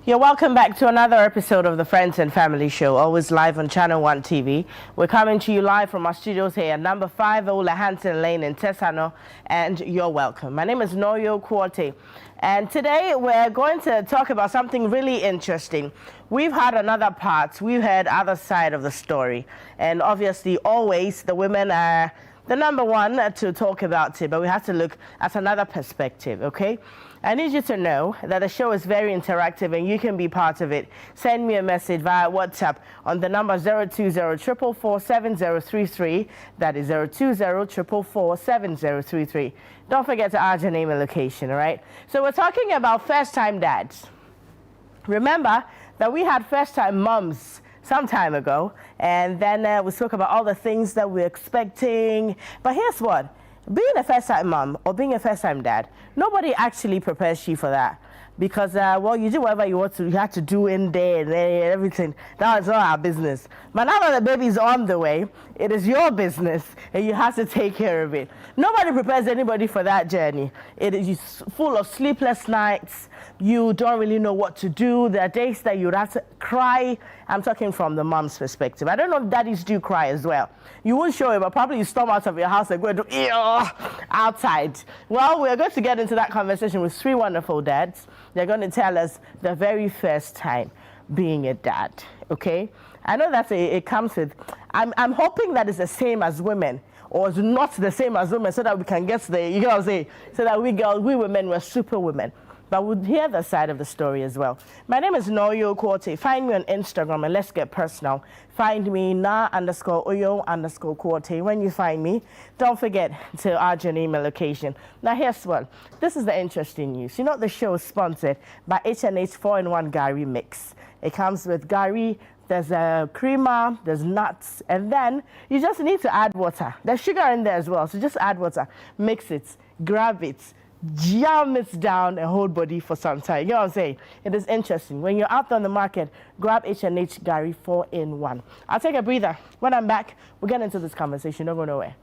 You're welcome back to another episode of the Friends and Family Show, always live on Channel 1 TV. We're coming to you live from our studios here at number 5 Ola Hansen Lane in Tesano, and you're welcome. My name is Noyo Kwote, and today we're going to talk about something really interesting. We've had another part, we've heard other side of the story, and obviously always the women are the number one to talk about it, but we have to look at another perspective, okay? I need you to know that the show is very interactive and you can be part of it. Send me a message via WhatsApp on the number 020-444-7033. That is 020-444-7033. Don't forget to add your name and location, all right? So we're talking about first-time dads. Remember that we had first-time moms some time ago, and then we spoke about all the things that we're expecting. But here's what. Being a first-time mom or being a first-time dad, nobody actually prepares you for that. Because, well, you do whatever you want to, you have to do in there and everything. That is not our business. But now that the baby is on the way, it is your business and you have to take care of it. Nobody prepares anybody for that journey. It is full of sleepless nights. You don't really know what to do. There are days that you'd have to cry. I'm talking from the mom's perspective. I don't know if daddies do cry as well. You won't show it, but probably you storm out of your house and go and do outside. Well, we're going to get into that conversation with 3 wonderful dads. They're going to tell us the very first time being a dad, okay? I know that it comes with, I'm hoping that it's the same as women, or it's not the same as women, so that we can get the, you know what I'm saying? So that we women, we're super women. But we'll hear the side of the story as well. My name is Noyo Kwote. Find me on Instagram and let's get personal. Find me na_oyo_Kwote. When you find me, don't forget to add your name and location. Now here's one. This is the interesting news. You know the show is sponsored by H&H 4-in-1 Gari Mix. It comes with Gari, there's a creamer, there's nuts, and then you just need to add water. There's sugar in there as well, so just add water. Mix it, grab it, jam it down and hold body for some time. You know what I'm saying? It is interesting. When you're out on the market, grab H&H Gari 4-in-1. I'll take a breather. When I'm back, we'll get into this conversation. Don't go nowhere.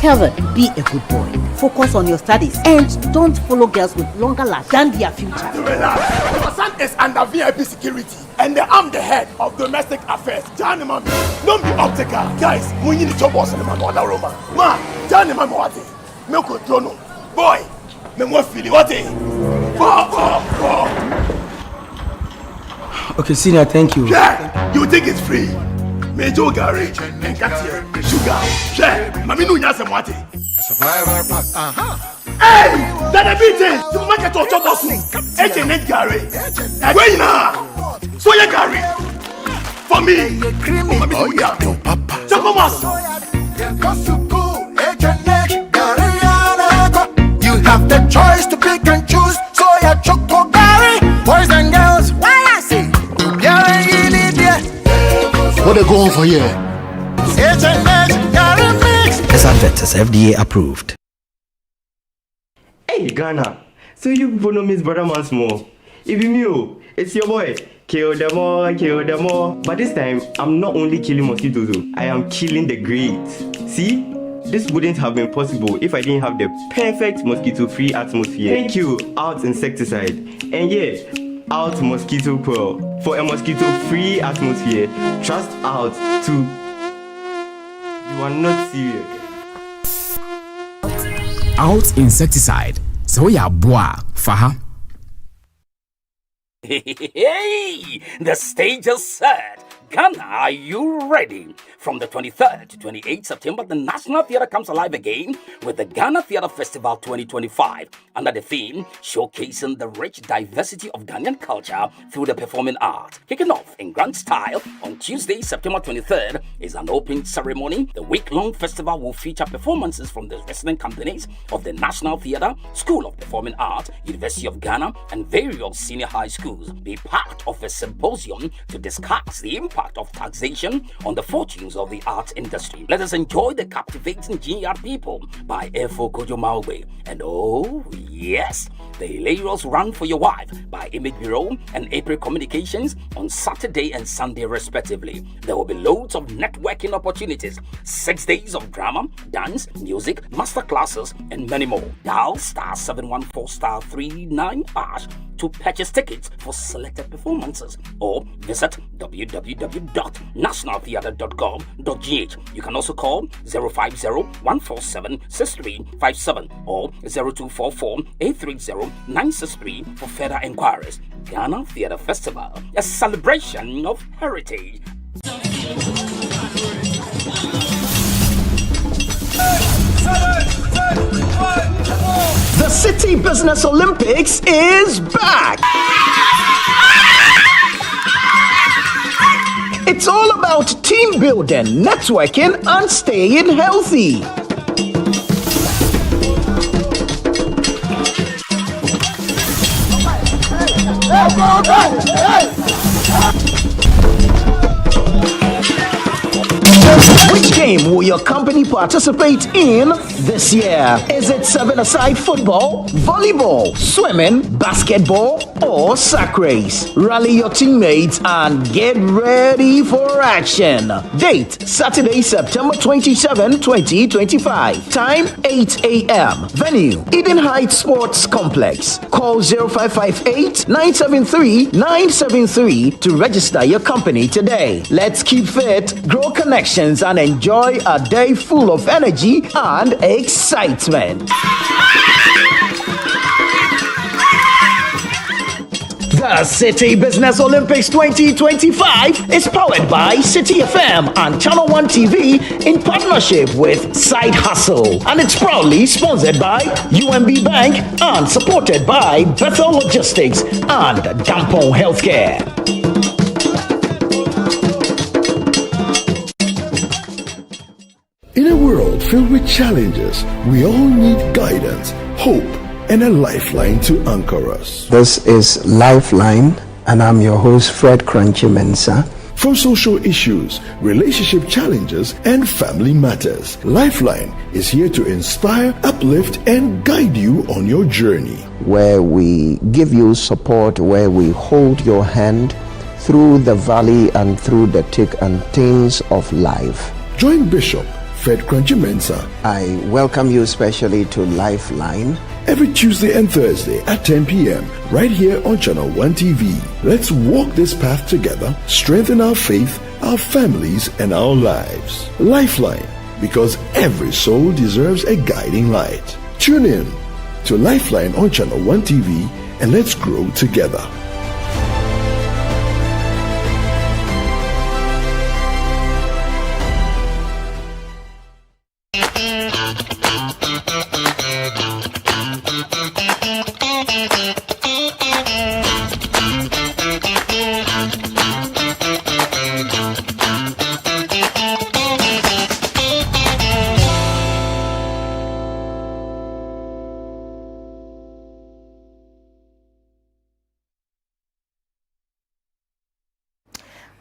Kelvin, be a good boy. Focus on your studies and don't follow girls with longer lives than their future. My son is under VIP security and I'm the head of domestic affairs. Johnny Mami, don't be optical. Guys, we need to boss in my mother room. Ma, Johnny Mami, what is? Milko Trono. Boy, me more feeling what is? Okay, senior, thank you. Yeah, you think it's free? Major Gary and Katia, sugar. Yeah, Mami no nyase mwate. Survivor pack. Hey, that a beating. To make it to boss. H&H Gary. Wait now. So you Gary. For me. Oh yeah, no papa. Chocomas. You have the choice to pick and choose. Soya choco Gary. Boys and girls, why I say? What they going for here? This advert is FDA approved. Hey Ghana, so you people know Miss Brother once more. If you knew, it's your boy. Kill them all, kill them all. But this time, I'm not only killing mosquitoes, I am killing the great. See? This wouldn't have been possible if I didn't have the perfect mosquito-free atmosphere. Thank you, Out Insecticide. And yeah, Out Mosquito Coil. For a mosquito-free atmosphere, trust Out to... You are not serious. Out Insecticide. So ya boa, faha. Hey, the stage is set. Ghana, are you ready? From the 23rd to 28th September, the National Theatre comes alive again with the Ghana Theatre Festival 2025 under the theme showcasing the rich diversity of Ghanaian culture through the performing art. Kicking off in grand style on Tuesday, September 23rd is an opening ceremony. The week-long festival will feature performances from the resident companies of the National Theatre, School of Performing Art, University of Ghana, and various senior high schools. Be part of a symposium to discuss the impact of taxation on the fortunes of the arts industry. Let us enjoy the captivating Ginyard People by Efo Kojo Maugbe. And oh yes, the hilarious Run for Your Wife by Image Bureau and April Communications on Saturday and Sunday respectively. There will be loads of networking opportunities, 6 days of drama, dance, music, masterclasses, and many more. Dial *714*39# to purchase tickets for selected performances or visit www.nationaltheatre.gov.gh. You can also call 050-147-6357 or 0244-830-963 for further inquiries. Ghana Theatre Festival, a celebration of heritage. The City Business Olympics is back! It's all about team building, networking, and staying healthy. Which game will your company participate in this year? Is it 7-a-side football, volleyball, swimming, basketball, or sack race? Rally your teammates and get ready for action. Date, Saturday, September 27, 2025. Time, 8 a.m. Venue, Eden Heights Sports Complex. Call 0558-973-973 to register your company today. Let's keep fit, grow connections, and enjoy a day full of energy and excitement. The City Business Olympics 2025 is powered by City FM and Channel One TV in partnership with Side Hustle, and it's proudly sponsored by UMB Bank and supported by Bethel Logistics and Dampon Healthcare. In a world filled with challenges, we all need guidance, hope, and a lifeline to anchor us. This is Lifeline, and I'm your host, Fred Crunchy Mensa. For social issues, relationship challenges, and family matters, Lifeline is here to inspire, uplift, and guide you on your journey. Where we give you support, where we hold your hand through the valley and through the thick and thins of life. Join Bishop Fred Crunchy Mensa. I welcome you especially to Lifeline. Every Tuesday and Thursday at 10 p.m. right here on Channel One TV. Let's walk this path together, strengthen our faith, our families, and our lives. Lifeline, because every soul deserves a guiding light. Tune in to Lifeline on Channel One TV and let's grow together.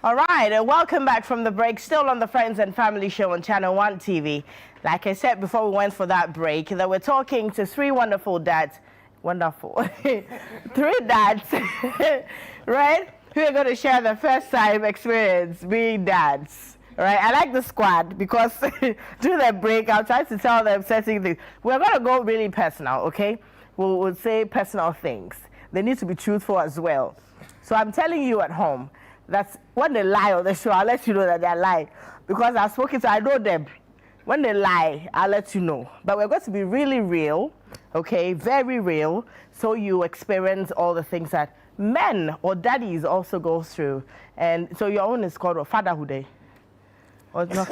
All right, and welcome back from the break. Still on the Friends and Family Show on Channel One TV. Like I said before we went for that break, that we're talking to three wonderful dads. Wonderful. Three dads, right? Who are going to share their first time experience being dads. Right? I like the squad because through the break, I'll try to tell them certain things. We're going to go really personal, okay? We'll say personal things. They need to be truthful as well. So I'm telling you at home, that's when they lie on the show, I'll let you know that they're lying. Because I've spoken to, I know them. When they lie, I'll let you know. But we're going to be really real, Okay, very real. So you experience all the things that men or daddies also go through. And so your own is called fatherhood, eh? Or not?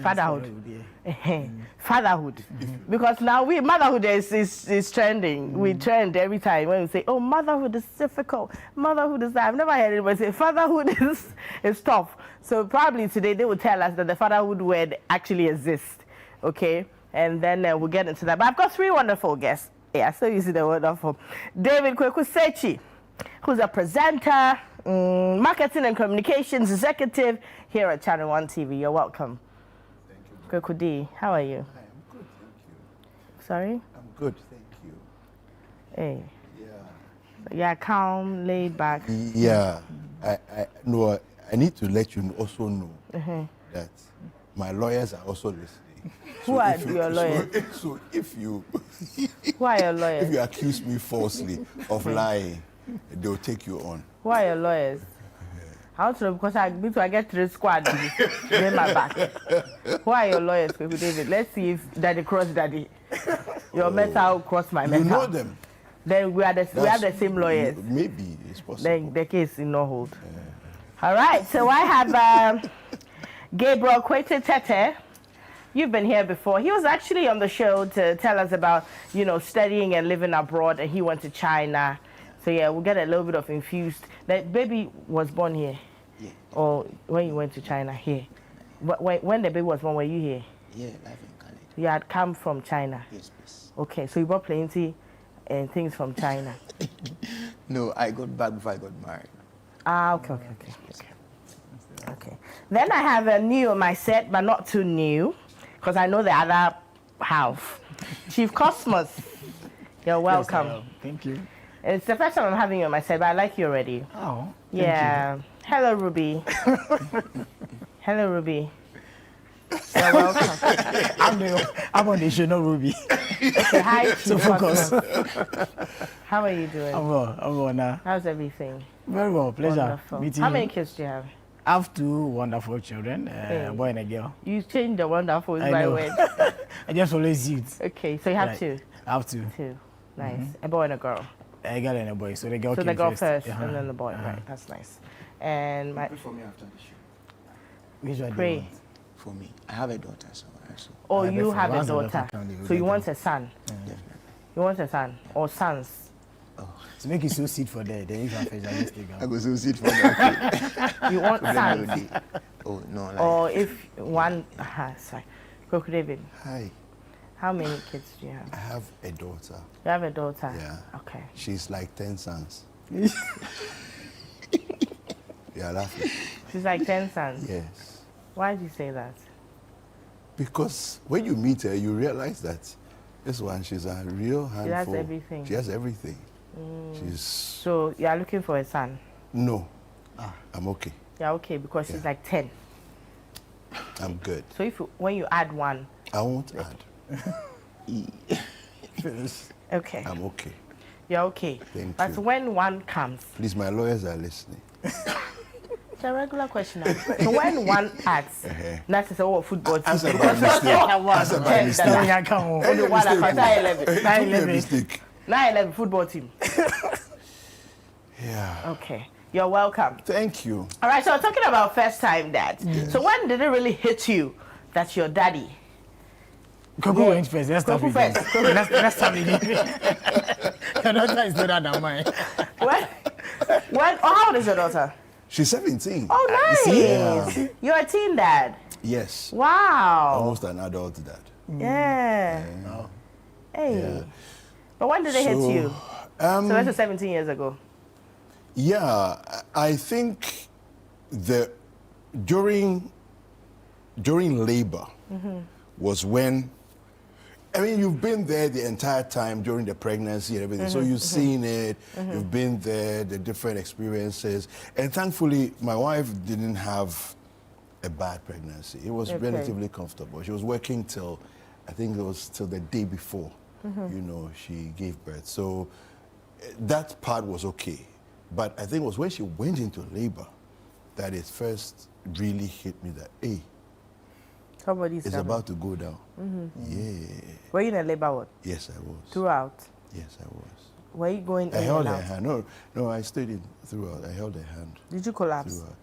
Fatherhood. Fatherhood. Because now motherhood is trending. We trend every time when we say, oh, motherhood is difficult. Motherhood is that. I've never heard anybody say fatherhood is tough. So probably today they will tell us that the fatherhood word actually exists. Okay? And then we'll get into that. But I've got 3 wonderful guests. Yeah, so you see the wonderful. David Kweku-Sechi, who's a presenter, marketing and communications executive here at Channel One TV. You're welcome. Thank you. Kweku, how are you? Hi, I'm good, thank you. Sorry? I'm good, thank you. Hey. Yeah. Yeah, calm, laid back. Yeah. I need to let you also know that my lawyers are also listening. Who are your lawyers? So if you Who are your lawyers? if you accuse me falsely of lying, they'll take you on. Who are your lawyers? I want to know because I get 3 squad in my back. Who are your lawyers, David? Let's see if Daddy cross Daddy. Your metal cross my metal. You know them. Then we have the same lawyers. Maybe it's possible. Then the case is no hold. All right, so I have Gabriel Kwete-Tete. You've been here before. He was actually on the show to tell us about, studying and living abroad, and he went to China. So yeah, we'll get a little bit of infused. That baby was born here? Yeah. Or when you went to China, here? When the baby was born, were you here? Yeah, live in Cali. You had come from China? Yes, please. Okay, so you brought plenty things from China? No, I got back before I got married. Okay. Then I have a new on my set, but not too new, because I know the other half. Chief Cosmos, you're welcome. Yes, thank you. It's the first time I'm having you on my set, but I like you already. Oh, yeah. Hello, Ruby. Hello, Ruby. You're welcome. I'm on the show, no Ruby. Okay, hi, Chief So focus. Cosmos. How are you doing? I'm well now. How's everything? Very well, pleasure. Wonderful. Meeting How you. many kids do you have? I have 2 wonderful children, a boy and a girl. You changed the wonderful I by know. word. I just always use it. Okay, so you have Right. 2? I have 2. 2. Nice. A boy and a girl. A girl and a boy. So the girl So came the girl first. first, and then the boy. Right, that's nice. And my... Pray for me after the show. Which one do you Pray. want? For me. I have a daughter, so also. Oh, I you bet have for a once daughter. So you want a son? Definitely. You want a son? Or sons? To make you so sit for there, then you can fetch and just take I go so sit for that. You want sons? Oh, no. Like, Or if one... sorry. Kweku David, Hi. how many kids do you have? I have a daughter. You have a daughter? Yeah. Okay. She's like 10 sons. You're laughing. She's like 10 sons? Yes. Why did you say that? Because when you meet her, you realize that this one, she's a real handful. She has everything. She has everything. She's... So you are looking for a son? No. I'm okay. Yeah, okay, because she's like 10. I'm good. So when you add 1... I won't add. Okay. I'm okay. You're okay. Thank but you. when 1 comes... Please, my lawyers are listening. It's a regular question. So when 1 adds, not to say, oh, football team. Answer by mistake. Answer by mistake. Only 1 at 9/11. 9/11. Mistake. 9/11 football team. Yeah. Okay. You're welcome. Thank you. All right, so we're talking about first time dads. Yes. So when did it really hit you that your daddy? Kweku went first. Let's start Kweku with first. that. Let's start with it. Your daughter is better than mine. How old is your daughter? She's 17. Oh, nice. Yeah. You're a teen dad. Yes. Wow. Almost an adult dad. Yeah. Hey. Yeah. But when did it hit you? So that's 17 years ago. Yeah, I think during labor was when, I mean, you've been there the entire time during the pregnancy and everything, so you've seen it, you've been there, the different experiences, and thankfully my wife didn't have a bad pregnancy. It was relatively comfortable. She was working till, I think it was till the day before, she gave birth. So that part was okay. But I think it was when she went into labor that it first really hit me that, hey, Somebody's is coming. about to go down. Yeah. Were you in a labor ward? Yes, I was. Throughout? Yes, I was. Were you going I in held and her out? hand. No, I stayed in throughout. I held her hand. Did you collapse? Throughout.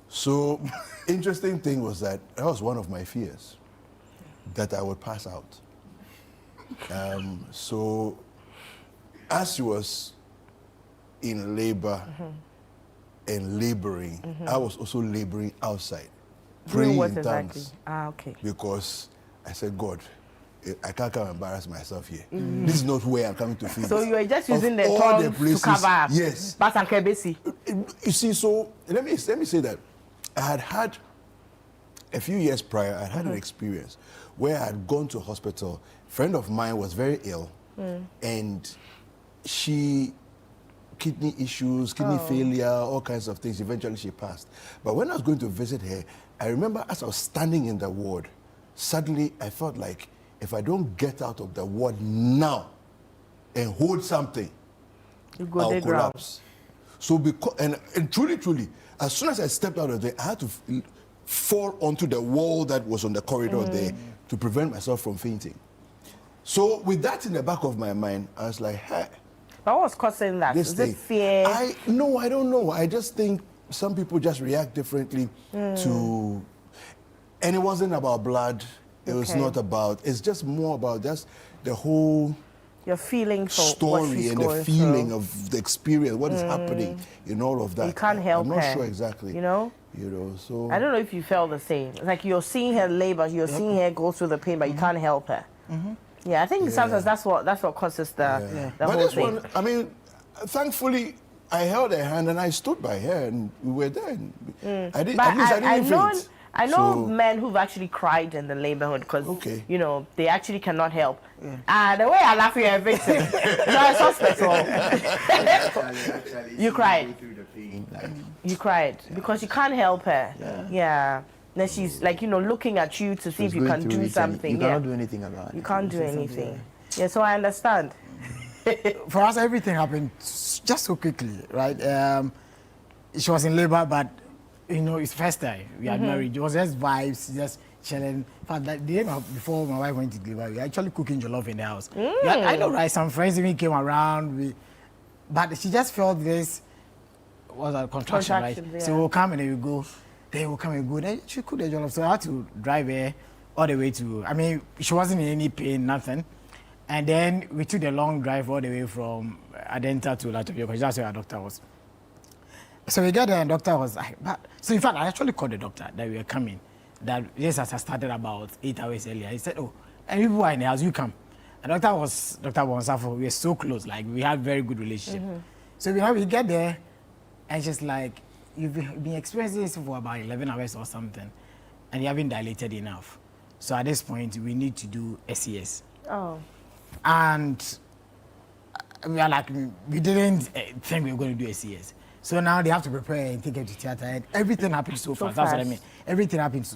So, interesting thing was that was one of my fears, that I would pass out. So, as she was in labor and laboring, I was also laboring outside, praying what in exactly? tongues. Okay. Because I said, God, I can't come and embarrass myself here. This is not where I'm coming to feed. So you were just Of using the all tongues places, to cover up? Yes. But Kebesi. You see, so let me say that I had a few years prior, I had an experience where I had gone to a hospital. A friend of mine was very ill, and she kidney issues, kidney failure, all kinds of things. Eventually, she passed. But when I was going to visit her, I remember as I was standing in the ward, suddenly I felt like if I don't get out of the ward now and hold something, I'll collapse. So because and truly, as soon as I stepped out of there, I had to fall onto the wall that was on the corridor there to prevent myself from fainting. So with that in the back of my mind, I was like, hey. What was causing that? This Is thing. it fear? I don't know. I just think some people just react differently to, and it wasn't about blood. It was not about, it's just more about just the whole your feeling for story what she's and the going feeling through. of the experience, what is happening in all of that. You can't help I'm not her, sure exactly. You know, so I don't know if you felt the same. It's like you're seeing her labor, you're seeing her go through the pain, but you can't help her. Yeah, I think sometimes that's what causes the But whole this thing. one, I mean, thankfully, I held her hand and I stood by her and we were there. And I didn't, But at least I didn't faint. I know So- men who've actually cried in the neighborhood because you know they actually cannot help. The way I laugh, you're a victim. You're a suspect. You cried. You cried because you can't help her. Yeah. Then she's like, you know, looking at you to see if you can do something. You cannot do anything about it. You can't do anything. Yeah, so I understand. For us, everything happened just so quickly, right? She was in labor, but you know, it's first time we had married. It was just vibes, just chilling. In fact, the day before my wife went to labor, we were actually cooking jollof in the house. I know, right? Some friends even came around, but she just felt this was a contraction, right? Yeah. So we'll come and then we go. Then we'll come and go. Then she cooked the jollof, so I had to drive her all the way to. I mean, she wasn't in any pain, nothing. And then we took the long drive all the way from Adenta to Latopia because that's where our doctor was. So we got there and doctor was like, so in fact, I actually called the doctor that we were coming. That yes, as I started about 8 hours earlier. He said, oh, and people are in the house, you come. And Dr. Bonsafo, we were so close, like we had very good relationship. So we get there and she's like, you've been experiencing this for about 11 hours or something and you haven't dilated enough. So at this point, we need to do SES. Oh. And we are like, we didn't think we were going to do SES. So now they have to prepare and take her to theater. And everything happens so fast. That's what I mean. Everything happens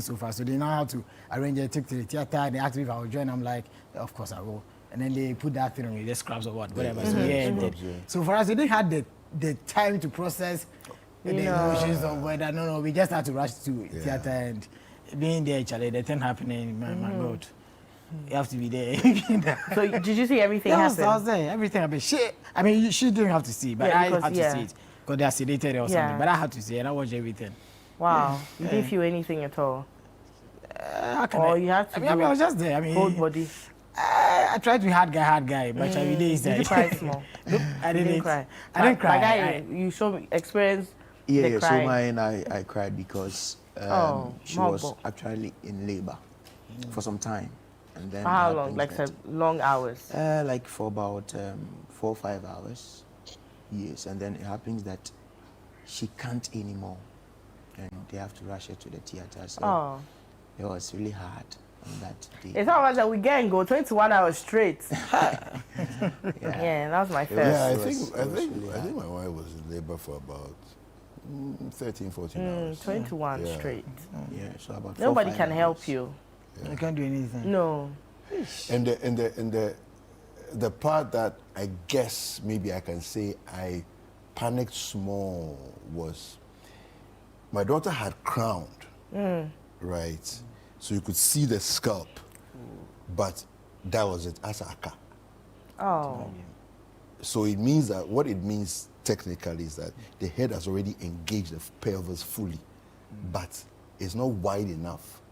so fast. So they know how to arrange it, take to the theater. They asked me if I would join. I'm like, of course I will. And then they put that thing on me, the scrubs or whatever. So so for us, we didn't have the time to process the emotions of whether we just had to rush to theater and being there, Charlie. The thing happening, my God. You have to be there. So did you see everything happen? I was there. Everything happened. She didn't have to see, but I had to see it because they are sedated or something. But I had to see it. And I watched everything. Wow. You didn't feel anything at all? You had to I was just there. whole body. I tried to be hard guy, but every day is there. Did you cry small? Nope, I didn't cry. I didn't My cry. guy, you showed me experience. Yeah, the so crying. mine, I cried because she was actually in labor for some time. And then For how long? Like some long hours? Like for about 4 or 5 hours. Yes, and then it happens that she can't anymore. And they have to rush her to the theater. So it was really hard on that day. It's not much that we get and go 21 hours straight. Yeah, that was my first. Yeah, I think my wife was in labor for about 13, 14 hours. 21 straight. Yeah, so about 4 Nobody 5 can hours. help you. You can't do anything. No. And the part that I guess maybe I can say I panicked small was my daughter had crowned, right? So you could see the scalp, but that was it, as aka. Oh. So it means that, what it means technically is that the head has already engaged the pelvis fully, but it's not wide enough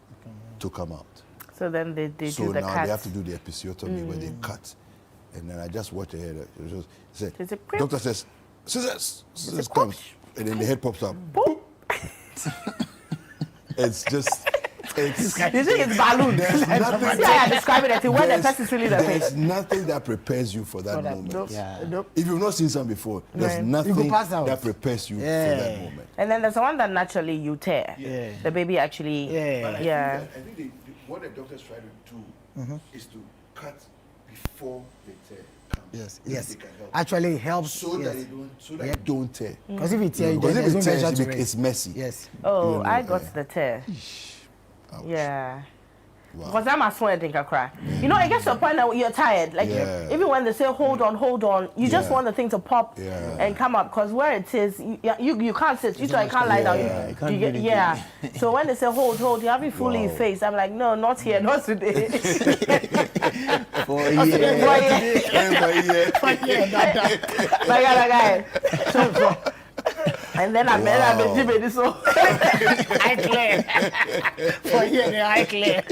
to come out. So then they do the cut. So now they have to do the episiotomy where they cut. And then I just watch the head. Doctor says, scissors comes. And then the head pops up. It's just... You think it's balloon? Yeah, describing it. When the person is really the face. There's nothing that prepares you for that moment. Nope. Yeah. Nope. If you've not seen some before, there's nothing that prepares you for that moment. And then there's the one that naturally you tear. Yeah. The baby actually. I think what the doctors try to do is to cut before the tear comes. Yes. Actually, it helps. So that it don't tear. Because if it tears, it's messy. Yes. Oh, I got the tear. Ouch. Yeah. Because I'm a swear think I cry. You know, it gets to a point that you're tired. Like even when they say hold on, you just want the thing to pop and come up. Because where it is, you can't sit. You can't lie down. So when they say hold, you have it fully in face. I'm like, no, not here, not today. For a year. And then I met him and Jimmy, so I clear. For you, I clear.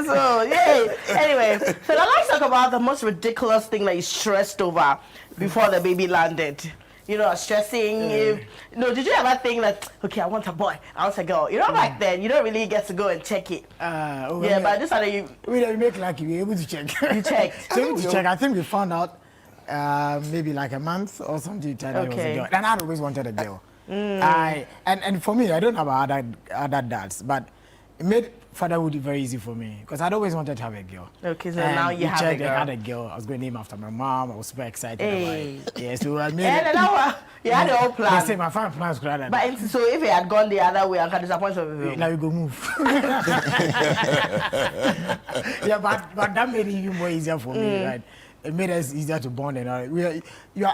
So, yay. Anyway, so now let's talk about the most ridiculous thing that you stressed over before the baby landed. You know, stressing. No, did you ever think that, okay, I want a boy, I want a girl? You know, back then, you don't really get to go and check it. But this other you... We make like you were able to check. You checked. So to check, I think we found out maybe like a month or something. It was a girl. And I always wanted a girl. And for me, I don't have other dads, but it made fatherhood very easy for me because I'd always wanted to have a girl. Okay, so now you have a girl. I had a girl. I was going to name after my mom. I was super excited about it. Yeah, so I made you had the whole plan. I say my family plans could have But so if it had gone the other way, I could disappoint some people. Now we go move. But that made it even more easier for me, right? It made us easier to bond and all.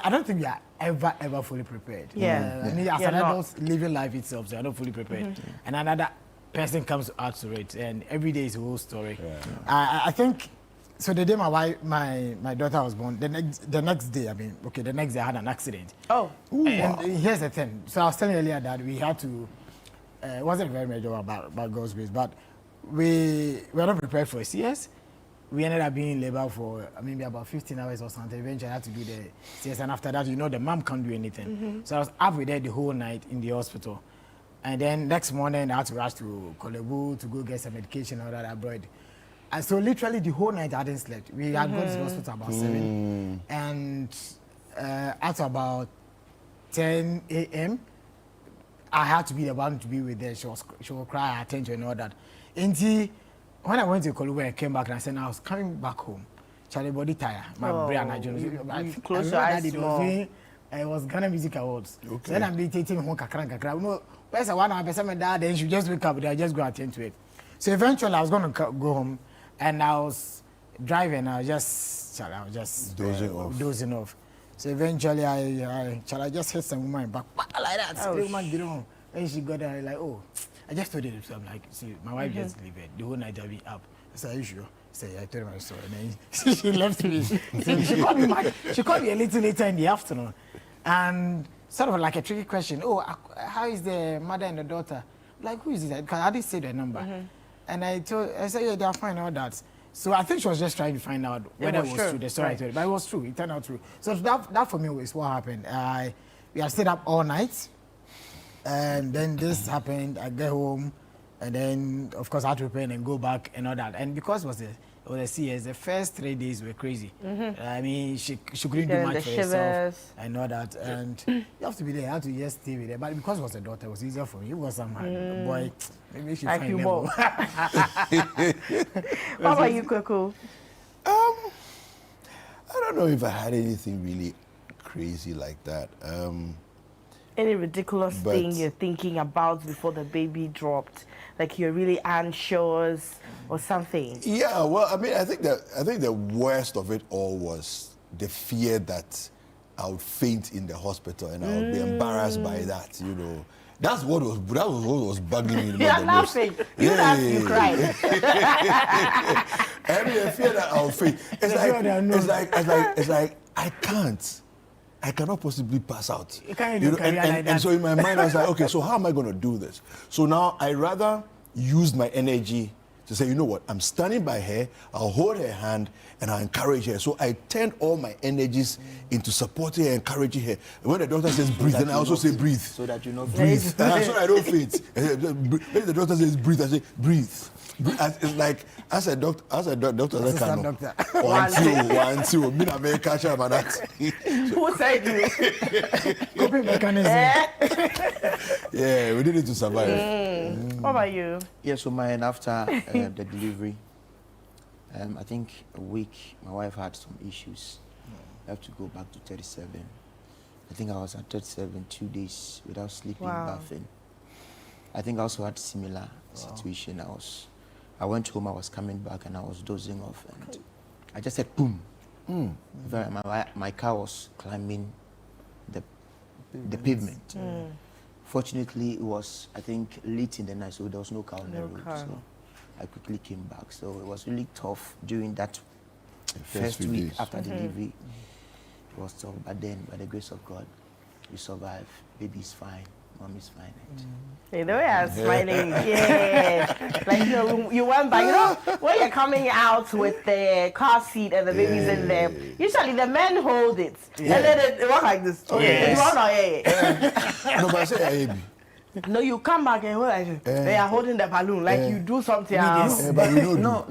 I don't think we are ever fully prepared. Yeah. I mean, as an adult living life itself, so I'm not fully prepared. And another person comes out to it, and every day is a whole story. I think so. The day my daughter was born, the next day, the next day I had an accident. Oh. And here's the thing. So I was telling you earlier that we had to. It wasn't very major about God's grace, but we were not prepared for a CS. We ended up being in labor for maybe about 15 hours or something. Eventually, I had to do the CS, and after that, the mom can't do anything. So I was up with her the whole night in the hospital. And then next morning, I had to rush to Kolebu to go get some medication or that I brought. And so literally the whole night, I hadn't slept. We had gone to the hospital about 7. And at about 10 a.m., I had to be the one to be with her. She would cry, attention and all that. And when I went to Kolebu and came back, and I said, I was coming back home. Charlie body tired. My brain, I close your eyes small. It was Ghana Music Awards. Okay. So then I'm meditating home, kakra. No, person 1 hour, person my dad, then she just wake up, then I just go attend to it. So eventually I was going to go home, and I was driving. I was just dozing off. So eventually I just hit some woman back like that. So the woman get home, and she got there like, oh, I just told her. So I'm like, see, my wife just leave it. The whole night I've been up. I said, are you sure? I told her my story, and then she left me. She called me. She called me a little later in the afternoon, and sort of like a tricky question. Oh, how is the mother and the daughter? Like, who is it? Because I didn't say the number, and I said, yeah, they are fine, all that. So I think she was just trying to find out whether it was true. The story I told her, but it was true. It turned out true. So that for me is what happened. We had stayed up all night, and then this happened. I get home. And then, of course, I had to prepare and go back and all that. And because it was a CS, the first 3 days were crazy. I mean, she couldn't do much for herself and all that. And you have to be there. I had to just stay with her. But because it was a daughter, it was easier for me. It was some boy. Maybe she like find you level. What about you, Kweku? I don't know if I had anything really crazy like that. Any ridiculous thing you're thinking about before the baby dropped? Like you're really anxious or something? Yeah, well, I mean, I think the worst of it all was the fear that I would faint in the hospital and I would be embarrassed by that, That's what was bugging me. You're laughing. You laughed, you cried. I mean, I fear that I'll faint. It's like I can't. I cannot possibly pass out. You can't do career like that. And so in my mind, I was like, okay, so how am I going to do this? So now I rather use my energy to say, you know what, I'm standing by her, I'll hold her hand, and I'll encourage her. So I turned all my energies into supporting her, encouraging her. And when the doctor says breathe, then I also say breathe. So that you know breathe. So I don't faint. When the doctor says breathe, I say breathe. It's like as a doctor, Assistant doctor. One, two. Me na me catch up on that. Who said you? Coping mechanism. Yeah, we did it to survive. What about you? Yeah, so mine after the delivery, I think a week, my wife had some issues. I have to go back to 37. I think I was at 37 2 days without sleeping, bathing. I think I also had similar situation. I went home, I was coming back, and I was dozing off, and I just said, boom. My car was climbing the pavement. Fortunately, it was, I think, late in the night, so there was no car on the road. So I quickly came back. So it was really tough during that first week after delivery. It was tough, but then, by the grace of God, we survived. Baby is fine. Mom is fine. Hey, the way I'm smiling, yeah. Like, you went by, when you're coming out with the car seat and the baby's in there, usually the men hold it. And then they walk like this. Okay. No, but I say, baby. No, you come back and like, they are holding the balloon, like you do something else. But we don't No,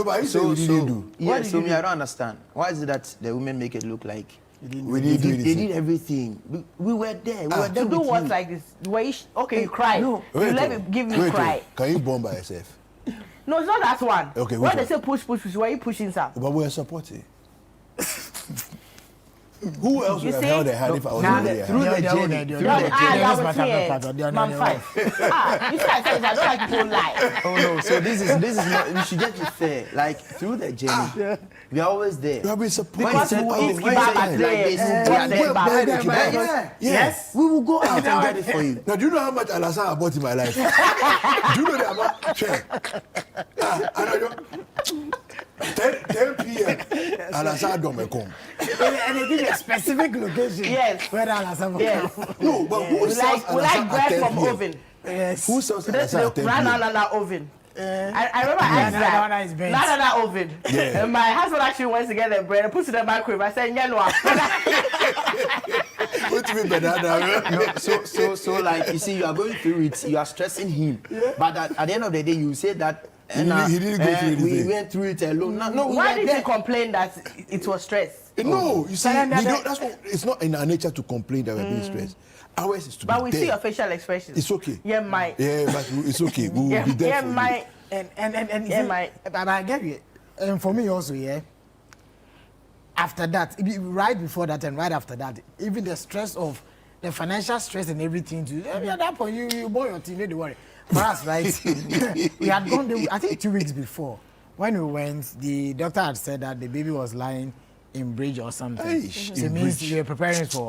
but you say we didn't do. Yeah, so me, I don't understand. Why is it that the women make it look like we didn't do anything? They did everything. We were there. We were there to do what like this? Where you you cry. No. You let me give you cry. Can you bomb by yourself? No, it's not that one. Okay. When they say push, why are you pushing some? But we're supporting. Who else would have held their hand if I was there? Through the journey. You said I don't like people lie. Oh no, so this is not, you should get it fair. Like through the journey, we are always there. We have been supporting. Yes, we will go out and get it for you. Now, do you know how much Alasan I bought in my life? Do you know the amount? Check. 10 p.m. Alasan don't come. And they give a specific location. Yes. Where Alasan will come. No, but who sells Alasan at 10 p.m.? Oven. Yes. Who sells Alasan at 10 p.m.? Oven. I remember I asked that. Oven. Yeah. And my husband actually wants to get the bread and puts it in the microwave. I said, What do you mean by that? So like, you see, you are going through it, you are stressing him. Yeah. But at the end of the day, you say that he didn't go through it. We went through it alone. No, why did you complain that it was stress? No, you see, it's not in our nature to complain that we're being stressed. Ours is to but be we there. see your facial expressions. It's okay. Yeah, mine. Yeah, but it's okay. We will be there for you. And but I get it. And for me also, after that, right before that and right after that, even the stress of the financial stress and everything, at that point, you boy your team, don't worry. For us, right, we had gone there, I think 2 weeks before. When we went, the doctor had said that the baby was lying in bridge or something. So it means we were preparing for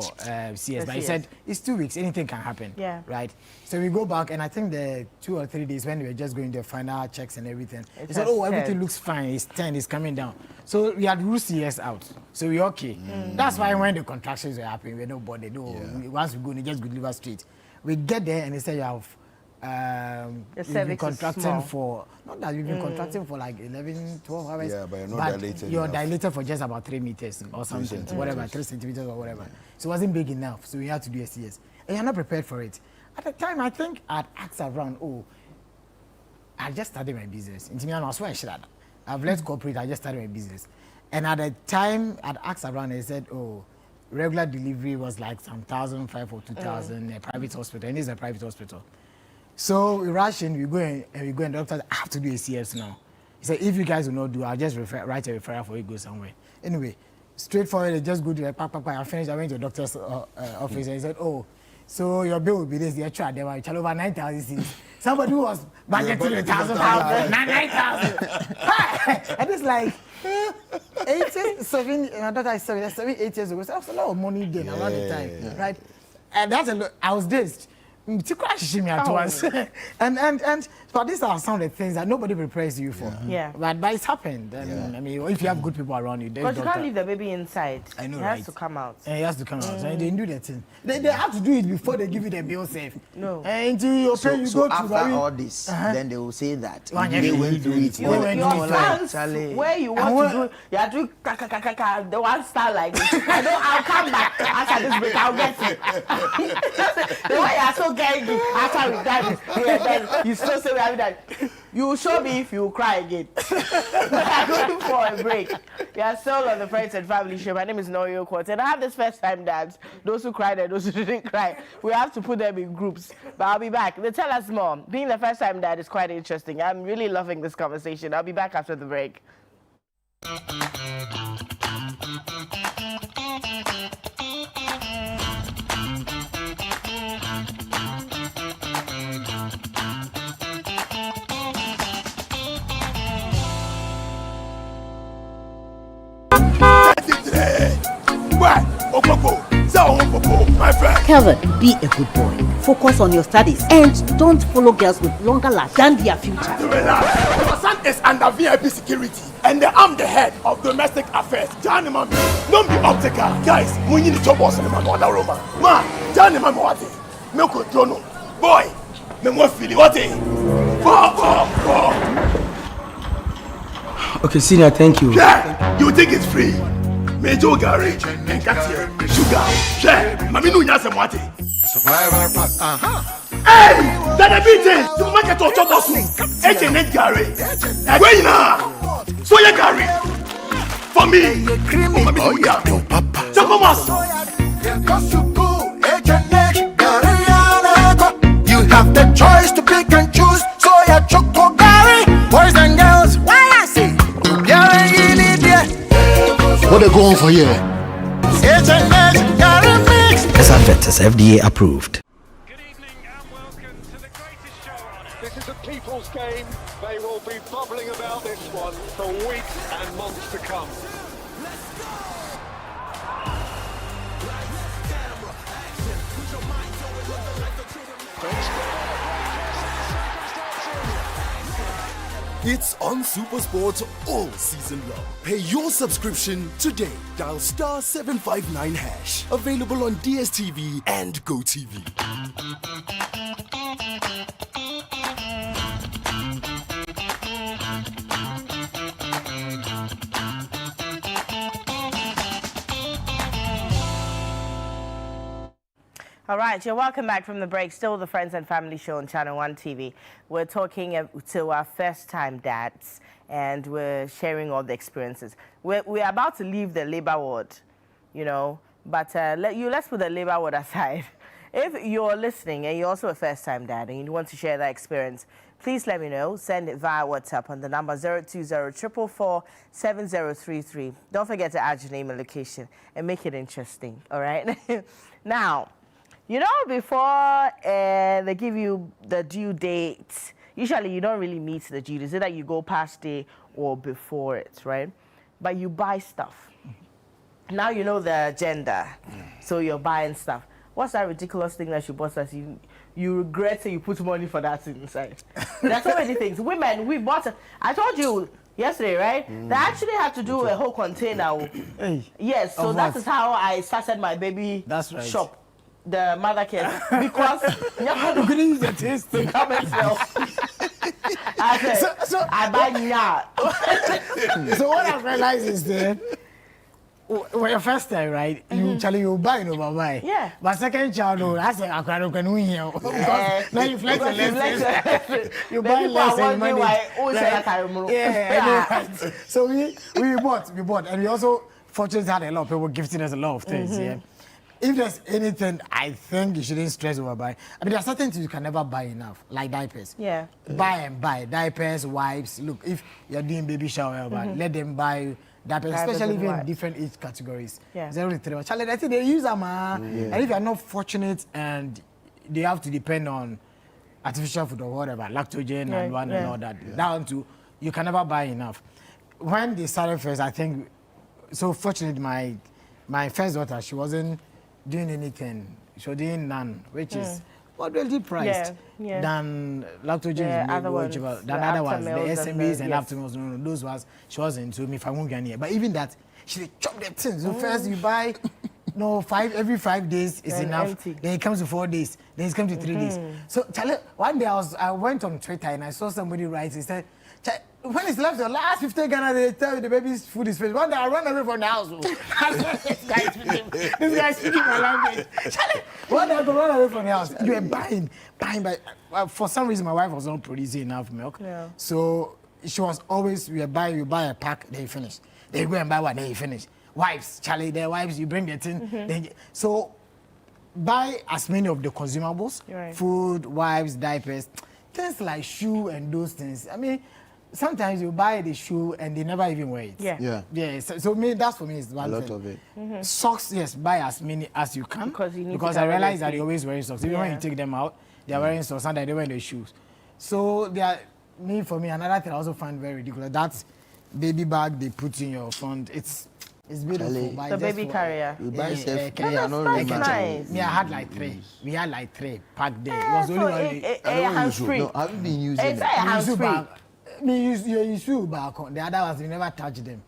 CS. But he said, it's 2 weeks, anything can happen. Yeah. Right? So we go back, and I think the 2 or 3 days when we were just going to final checks and everything, he said, everything looks fine, it's 10, it's coming down. So we had ruled CS out. So we're okay. That's why when the contractions were happening, we're not bothered. Once we go, they just go deliver straight. We get there, and they say you have you've been contracting for, not that you've been contracting for like 11, 12 hours. Yeah, but you're not dilated. You're enough. dilated for just about 3 meters or something, whatever, 3 centimeters or whatever. So it wasn't big enough, so we had to do a CS. And you're not prepared for it. At the time, I think I'd asked around, I just started my business. In Timiano, I swear I should have. I've left corporate, I just started my business. And at the time, I'd asked around, and they said, regular delivery was like some 1,500 or 2,000, a private hospital, and it's a private hospital. So we rush in, we go and the doctor said, I have to do a CS now. He said, if you guys will not do, I'll just write a referral for you to go somewhere. Anyway, straightforward, they just go to the I finished, I went to the doctor's office and he said, so your bill will be this, the extra, they were over 9,000 cedis. Somebody who was budgeting 1,000, 9,000. And it's like, 8 years, 7, my daughter is 7, 8 years ago. So that's a lot of money then around the time, right? And that's I was dazed. at once. and but these are some of the things that nobody prepares you for. Yeah. But it's happened. And I mean, if you have good people around you, but you can't leave the baby inside. I know, it has to come out. It has to come out. And they do that thing. They have to do it before they give you the bill safe. No. And you so go after all this, then they will say that they went through it. Your fans, where you want to do, you are doing the one star like this. I'll come back after this break. I'll get it. The way you are so gangly after we done then you still say we have that. You will show me if you cry again. We are going for a break. We are still on the Friends and Family Show. My name is Norio Quartz, and I have this first time dads. Those who cried and those who didn't cry. We have to put them in groups. But I'll be back. They tell us more. Being the first time dad is quite interesting. I'm really loving this conversation. I'll be back after the break. Kelvin, be a good boy. Focus on your studies and don't follow girls with longer lives than their future. Your son is under VIP security and I'm the head of domestic affairs. Johnny Mami, don't be optical. Guys, we need to boss in my mother room. Ma, Johnny Mami, what? Milko Jono. Boy, me more feeling what? Okay, senior, thank you. Yeah, you think it's free? Major Gary and Katia, sugar. Yeah, Mami no nyase mwate. Survivor pack. Hey, that a beating. To make it to bosu. H&H Gary. Wait now. So ya Gary. For me. Oh yeah. Chocomas. You have the choice to pick and choose. Soya Choco Gary. Boys and girls, why I say? What they going for here? As Adventus FDA approved. This is a people's game. They will be bubbling about this one for weeks and months to come. It's on SuperSport all season long. Pay your subscription today. Dial *759#. Available on DSTV and GoTV. All right, you're welcome back from the break. Still the Friends and Family Show on Channel 1 TV. We're talking to our first-time dads, and we're sharing all the experiences. We're about to leave the labor ward, you know, but let's put the labor ward aside. If you're listening and you're also a first-time dad and you want to share that experience, please let me know. Send it via WhatsApp on the number 020-444-7033. Don't forget to add your name and location and make it interesting, all right? Now, you know, before they give you the due date, usually you don't really meet the due date. It's either you go past it or before it, right? But you buy stuff. Now you know the agenda, so you're buying stuff. What's that ridiculous thing that you bought that you regret and you put money for that inside? There's so many things. Women, we bought, I told you yesterday, right? They actually had to do a whole container. Yes, so that is how I started my baby shop. The mother care because you couldn't use the taste to come and sell. I said, I buy now. So what I've realized is that when your first time, right, you buy no buy. Yeah. But second child, I say I can't win here because now you flex the less. You buy less and money. Yeah. So we bought, and we also fortunately had a lot of people gifting us a lot of things. Yeah. If there's anything I think you shouldn't stress over buying, I mean, there are certain things you can never buy enough, like diapers. Yeah. Buy and buy. Diapers, wipes. Look, if you're doing baby shower, let them buy diapers, especially if in different age categories. Yeah. 0 to 3. Charlie, I think they use them. And if you're not fortunate and they have to depend on artificial food or whatever, lactogen and all that, down to, you can never buy enough. When they started first, I think, so fortunate, my first daughter, she wasn't doing anything. She was doing none, which is moderately priced than Lactogen than other ones, the SMEs and Aptamils. No, those ones she wasn't into me if I won't get here. But even that, she chopped the things. So first you buy, every 5 days is enough. Empty. Then it comes to 4 days. Then it comes to 3 days. So Charlie, one day I went on Twitter and I saw somebody write. He said, when it's left the last 15 Ghana, they tell you the baby's food is finished. One day I run away from the house. This guy's speaking my language. Charlie, one day I go run away from the house. You were buying. For some reason, my wife was not producing enough milk. Yeah. So she was always, you buy a pack, then you finish. Then you go and buy one, then you finish. Wives, Charlie, their wives, you bring the thing. So buy as many of the consumables, food, wives, diapers, things like shoe and those things. I mean, sometimes you buy the shoe and they never even wear it. Yeah. So me, that's for me is one thing. A lot of it. Socks, yes, buy as many as you can. Because I realize that you're always wearing socks. Even when you take them out, they're wearing socks and they wear the shoes. So for me, another thing I also find very ridiculous. That baby bag they put in your front. It's beautiful. The baby carrier. You buy carrier. That's nice. Yeah, I had like 3. We had like 3 packed there. It was only one. Hands-free. No, I haven't been using it. It's hands-free. You shoe back on. The other ones, you never touch them.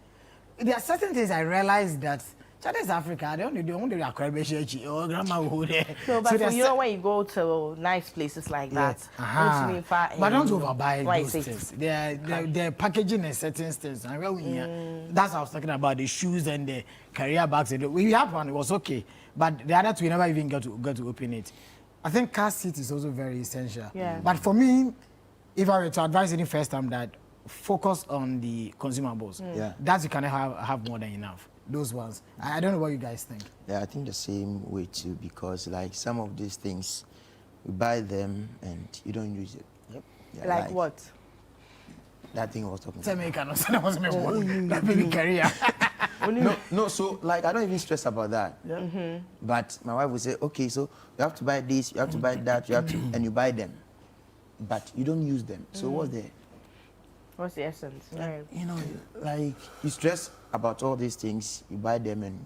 There are certain things I realized that China, Africa, they only or grandma will hold there. No, but so when you go to nice places like that, but don't overbuy those things. They're packaging and certain things. And that's what I was talking about, the shoes and the carrier bags. We have one, it was okay. But the other two, we never even got to open it. I think car seat is also very essential. Yeah. But for me, if I were to advise any first time that focus on the consumables, that you can have more than enough. Those ones. I don't know what you guys think. Yeah, I think the same way too, because like some of these things, you buy them and you don't use it. Yep. Yeah, like what? That thing I was talking about. That baby carrier. No, so like I don't even stress about that. Yeah. But my wife would say, okay, so you have to buy this, you have to buy that, you have to, and you buy them. But you don't use them. So what's the essence? Right. You know, like you stress about all these things, you buy them, and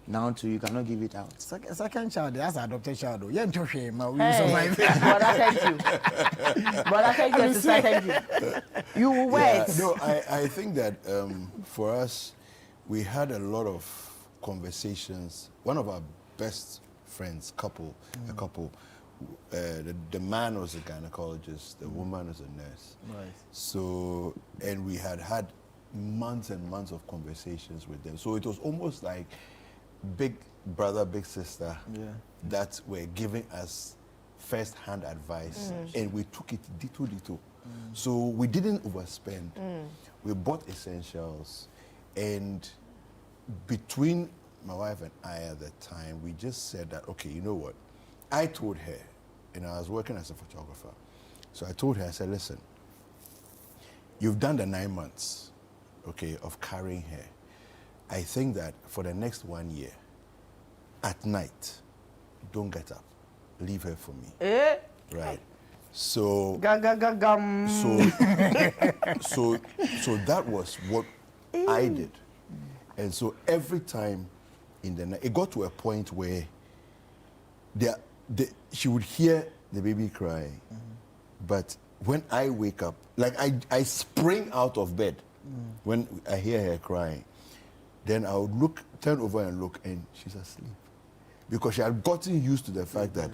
now too you cannot give it out. Second child, that's an adopted child. Though. But thank you. You will wait. No, I think that for us, we had a lot of conversations. One of our best friends, a couple. The man was a gynecologist, the woman was a nurse. Right. So, and we had months and months of conversations with them. So it was almost like big brother, big sister that were giving us first-hand advice, and we took it dito. So we didn't overspend. We bought essentials, and between my wife and I at the time, we just said that, okay, you know what? I told her, and I was working as a photographer, so I told her, I said, listen, you've done the 9 months, okay, of carrying her. I think that for the next 1 year, at night, don't get up. Leave her for me. Right. So, so that was what I did. And so every time in the night, it got to a point where she would hear the baby crying, but when I wake up, like I spring out of bed when I hear her crying. Then I would turn over and look, and she's asleep, because she had gotten used to the fact that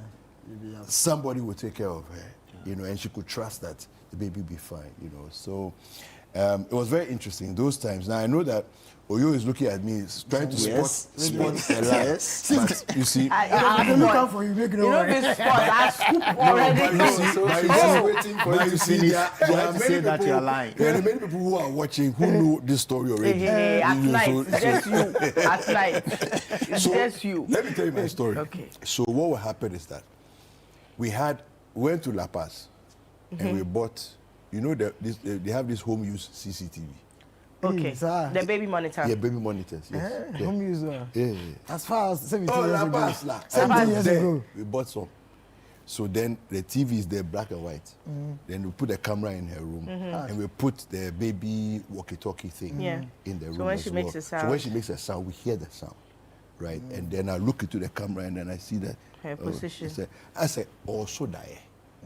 somebody would take care of her, you know, and she could trust that the baby would be fine, you know. So it was very interesting those times. Now I know that Oyo is looking at me, trying to spot a lie. But you see, I don't look out for you, make no worry. This spot, I scoop already. But you see, there are many people, you're lying. There are many people who are watching who know this story already. At night, it's just you. At night, it's just you. Let me tell you my story. Okay. So what will happen is that we went to La Paz, and we bought, you know, they have this home use CCTV. Okay, the baby monitor. Yeah, baby monitors, yes. Home user. Yeah. As far as 17 years ago. 17 years ago. We bought some. So then the TV is there, black and white. Then we put the camera in her room, and we put the baby walkie-talkie thing in the room. So when she makes a sound. So when she makes a sound, we hear the sound. right? And then I look into the camera and then I see that her position. I said, also die.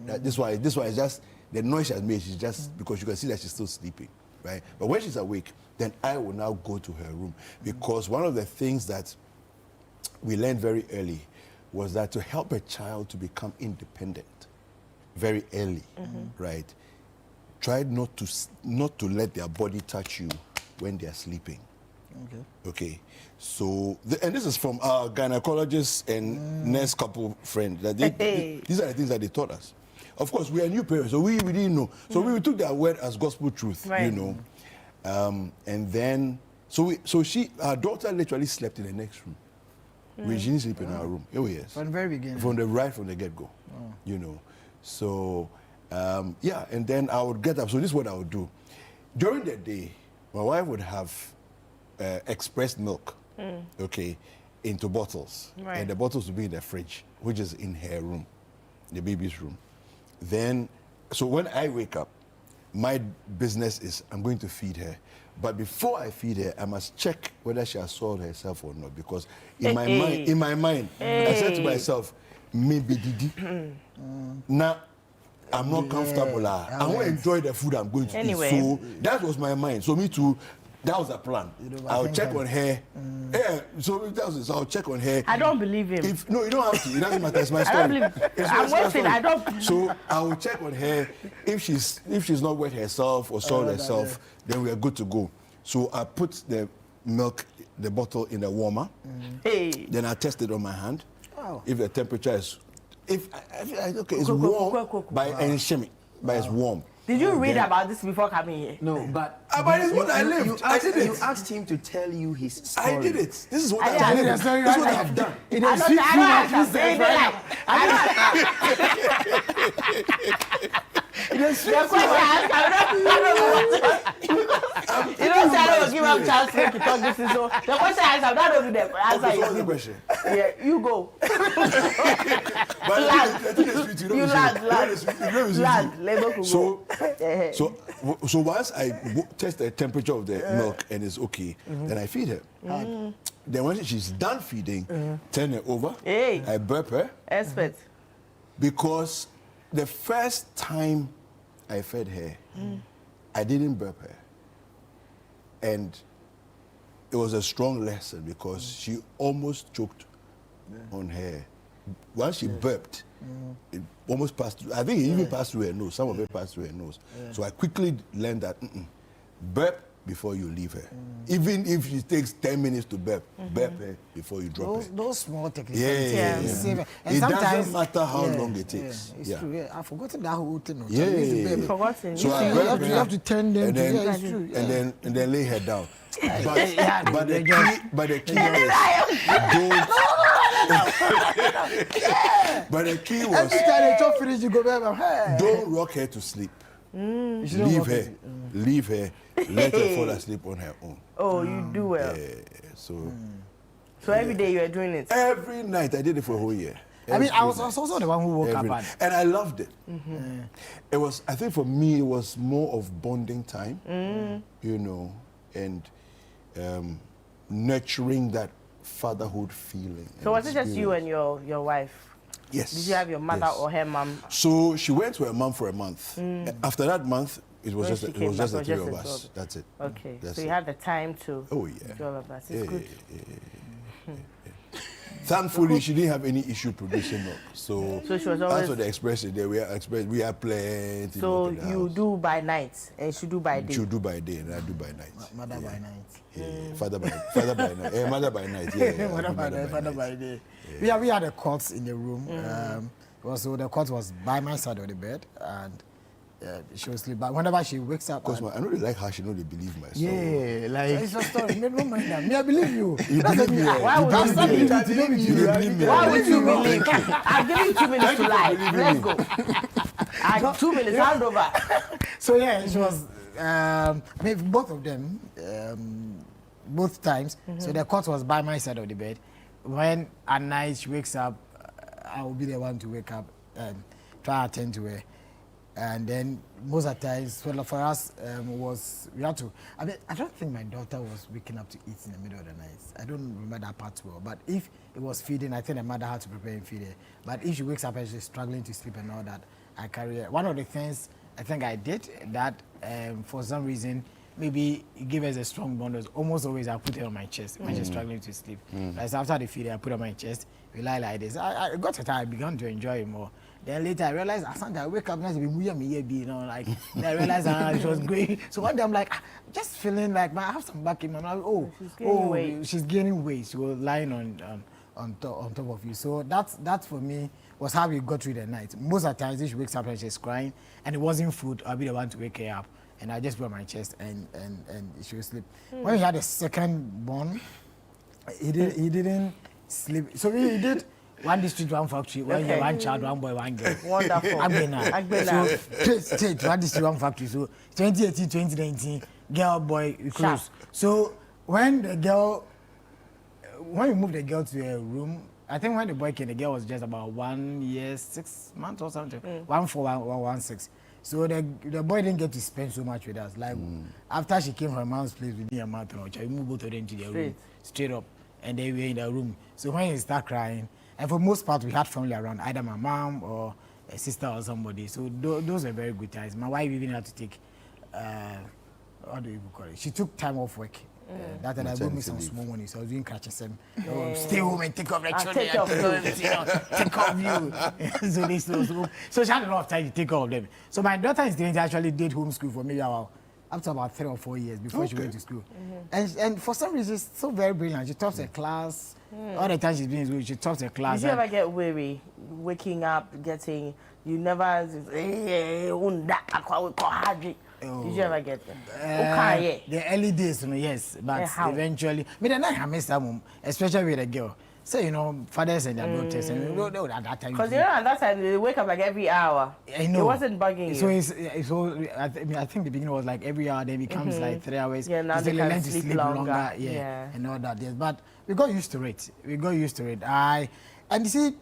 This why is just the noise she has made. She's just because you can see that she's still sleeping, right? But when she's awake, then I will now go to her room, because one of the things that we learned very early was that to help a child to become independent very early, right? Try not to let their body touch you when they are sleeping. Okay. So, and this is from our gynecologist and nurse couple friend. That these are the things that they taught us. Of course, we are new parents, so we didn't know. So we took their word as gospel truth, you know. And then, our daughter literally slept in the next room. She didn't sleep in our room. Oh yes. From the very beginning. From the get-go, you know. So, yeah, and then I would get up. So this is what I would do. During the day, my wife would have expressed milk, okay, into bottles. Right. And the bottles would be in the fridge, which is in her room, the baby's room. Then, so when I wake up, my business is I'm going to feed her. But before I feed her, I must check whether she has swallowed herself or not. Because in my mind, I said to myself, maybe Didi. Now, I'm not comfortable. I want to enjoy the food I'm going to eat. So that was my mind. So me too. That was the plan. I'll check on her. Yeah, so I'll check on her. I don't believe him. No, you don't have to. It doesn't matter. It's my story. I don't believe. I'm waiting. I don't. So I will check on her. If she's not wet herself or soiled herself, then we are good to go. So I put the milk, the bottle in the warmer. Then I test it on my hand. Wow. If the temperature is, it's warm, it's warm. Did you read about this before coming here? No, but it's what I lived. I did it. You asked him to tell you his story. I did it. This is what I did. This is what I've done. You don't say I don't give up chance to talk this is so. The question is I'm not over there. Answer the question. Yeah, you go. So once I test the temperature of the milk and it's okay, then I feed her. Then when she's done feeding, turn her over. I burp her. Expert. Because the first time I fed her, I didn't burp her. And it was a strong lesson because she almost choked on her. Once she burped, it almost passed through. I think it even passed through her nose. Some of it passed through her nose. So I quickly learned that burp before you leave her. Even if it takes 10 minutes to burp, burp her before you drop her. Those small techniques. Yeah. And it doesn't matter how long it takes. It's true. I've forgotten that whole thing. Forgotten. So you have to turn them. It's true. And then lay her down. But the key was every time they talk finish, you go back. Don't rock her to sleep. Leave her. Let her fall asleep on her own. Oh, you do well. So every day you are doing it? Every night. I did it for a whole year. I was also the one who woke up and I loved it. It was, I think for me, it was more of bonding time, you know, and nurturing that fatherhood feeling. So was it just you and your wife? Yes. Did you have your mother or her mom? So she went to her mom for a month. After that month, it was just the three of us. That's it. Okay. So you had the time to do all of that. It's good. Thankfully, she didn't have any issue producing milk. So she was always. As for the expression, there we have plenty. So you do by night and she do by day. She do by day and I do by night. Mother by night. Father by night. Mother by night. Father by day. We had the cots in the room. So the cot was by my side of the bed and. She was sleep, but whenever she wakes up, because I know they like how she know they believe my story. Yeah, like it's a story. Don't mind that. Me, I believe you. You believe me? Why would you believe me? Why would you believe me? I've given you 2 minutes to lie. Let's go. 2 minutes. Hand over. So yeah, she was. Maybe both of them, both times. So the cot was by my side of the bed. When at night she wakes up, I will be the one to wake up and try to attend to her. And then most of the times, for us, we had to. I mean, I don't think my daughter was waking up to eat in the middle of the night. I don't remember that part well. But if it was feeding, I think the mother had to prepare and feed her. But if she wakes up and she's struggling to sleep and all that, I carry her. One of the things I think I did that for some reason, maybe it gave us a strong bond. Was almost always I put her on my chest when she's struggling to sleep. Like after the feed, I put her on my chest. We lie like this. I got to time. I began to enjoy it more. Then later I realized I wake up and you know, like then I realized she was going. So one day I'm like, just feeling like I have some back in my mouth. She's gaining weight. She was lying on top of you. So that's for me was how we got through the night. Most of the times she wakes up and she's crying and it wasn't food, I'll be the one to wake her up. And I just put on my chest and she would sleep. When we had a second born, he didn't sleep. So he did one district, one factory, one child, one boy, one girl. Wonderful. Agbena. So straight, one district, one factory. So 2018, 2019, girl, boy, close. So when we moved the girl to a room, I think when the boy came, the girl was just about 1 year, 6 months or something. 1 So the boy didn't get to spend so much with us. Like after she came from her mom's place within a month, we moved both of them to their room, straight up, and they were in the room. So when he started crying, and for most part we had family around, either my mom or a sister or somebody. So those were very good times. My wife even had to take, what do you call it? She took time off work. That and I gave me some small money, so I was doing catches them. Stay home and take off the children. Take off you. So she had a lot of time to take care of them. So my daughter is going to actually did homeschool for me up to about 3 or 4 years before she went to school. And for some reason, she's so very brilliant. She tops her class. All the time she's been in school, she tops her class. Did you ever get weary waking up, you never did you ever get them? The early days, yes, but eventually, I missed that mom, especially with a girl. So, you know, fathers and their daughters, and at that time. Because at that time, they wake up like every hour. I know. It wasn't bugging you. So I think the beginning was like every hour, then it becomes like 3 hours. Yeah, now they learn can to sleep longer. Yeah, and all that. Yes. But we got used to it. And you see,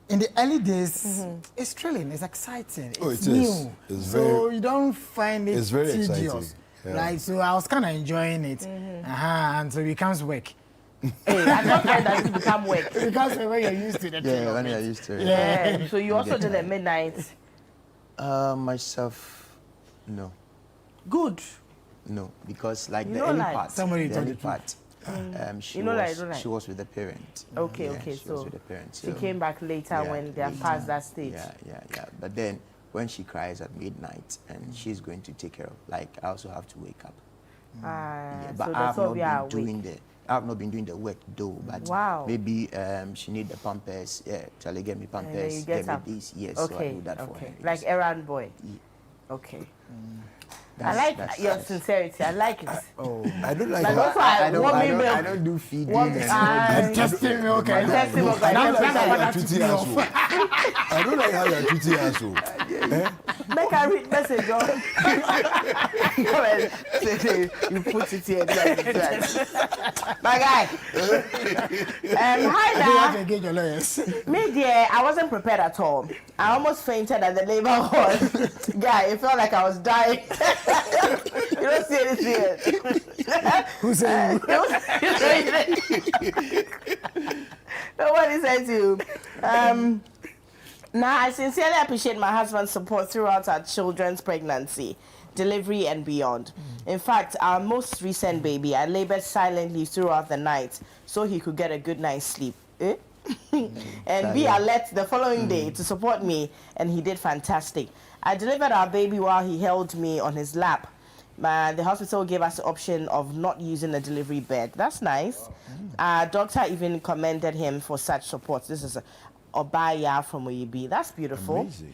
in the early days, it's thrilling, it's exciting, it's new. So you don't find it tedious. Exciting. Yeah. Right? So I was kind of enjoying it. And so it becomes work. Hey, I don't find that it become work. Because when you're used to it. Yeah, when you're used to it. Yeah. So you also did at midnight? Myself, no. Good. No, because like the early part. Somebody told you. She was with the parent. Okay, She so was with the parent. she came back later when they are past that stage. Yeah. But then when she cries at midnight and she's going to take care of, like I also have to wake up. But so I have not been doing the work though. But maybe she need the pampers. Yeah, Charlie get me pampers. Get me this. Yes, so I do that for her. Like errand boy. Yeah. Okay. I like your sincerity. I like it. I don't like I don't do feeding. Testing milk. I don't like how you're treating us. Make a read message. You put it here. My guy. Hi there. Me dear, I wasn't prepared at all. I almost fainted at the labor hall. Guy, it felt like I was dying. You don't see anything. Who said Nobody said to you. Now, I sincerely appreciate my husband's support throughout our children's pregnancy, delivery, and beyond. In fact, our most recent baby, I labored silently throughout the night so he could get a good night's sleep. And be alert the following day to support me, and he did fantastic. I delivered our baby while he held me on his lap. The hospital gave us the option of not using a delivery bed. That's nice. Doctor even commended him for such support. This is Obaya from OEB. That's beautiful. Amazing.